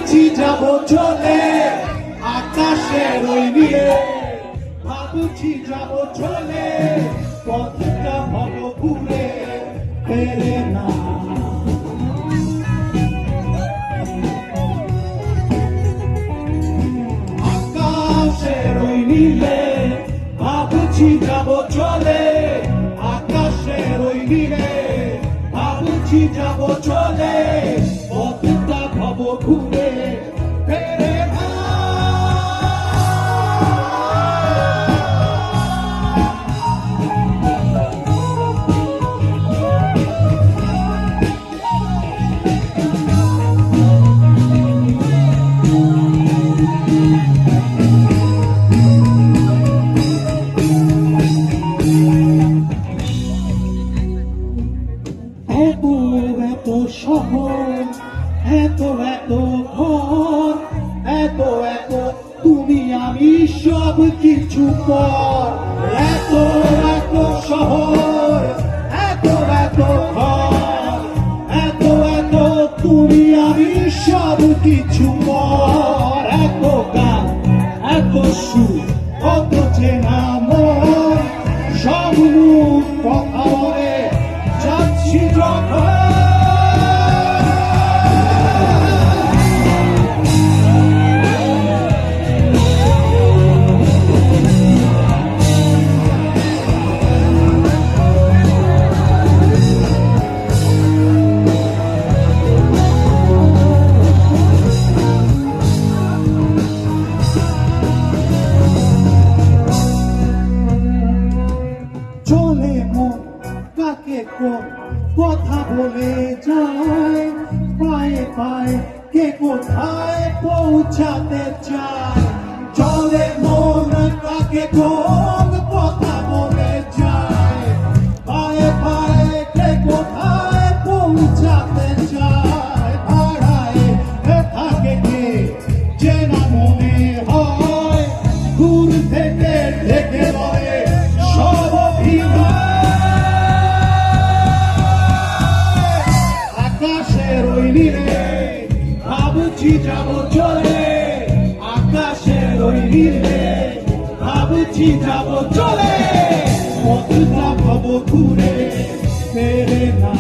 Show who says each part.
Speaker 1: ভাবছি যাব চলে আকাশের ওই নীলে, ভাবছি যাব চলে পথটা ভব ঘুরে ফেরে না। আকাশের ওই নীলে ভাবছি যাব চলে, আকাশের ওই নীলে ভাবছি যাব চলে পথটা ভব ঘুরে ফেরে না। এত এত শহর, এত এত ঘর, এত এত তুমি আমি সব কিছু পর। এত এত শহর, এত এত ঘর, এত এত তুমি আমি সব কিছু পর। এত গান, এত সুর, কত চেনা মন, সব রূপ কথা বলে যাচ্ছি যখন। চলে মন কাকে কোন কথা বলে যায়, পায়ে পায়ে কে কোথায় পৌঁছাতে চায়। চলে মন কাকে কোন কথা বলে যায়, পায়ে পায়ে কে কোথায় পৌঁছাতে চায়। ভাড়ায় থাকে কে চেনা মনে হয়, দূর থেকে দেখে বলে সব অভিনয়। আকাশের ওই নীলে ভাবছি যাব চলে, আকাশের ওই নীলে ভাবছি যাব চলে পথটা ভব ঘুরে ফেরে না।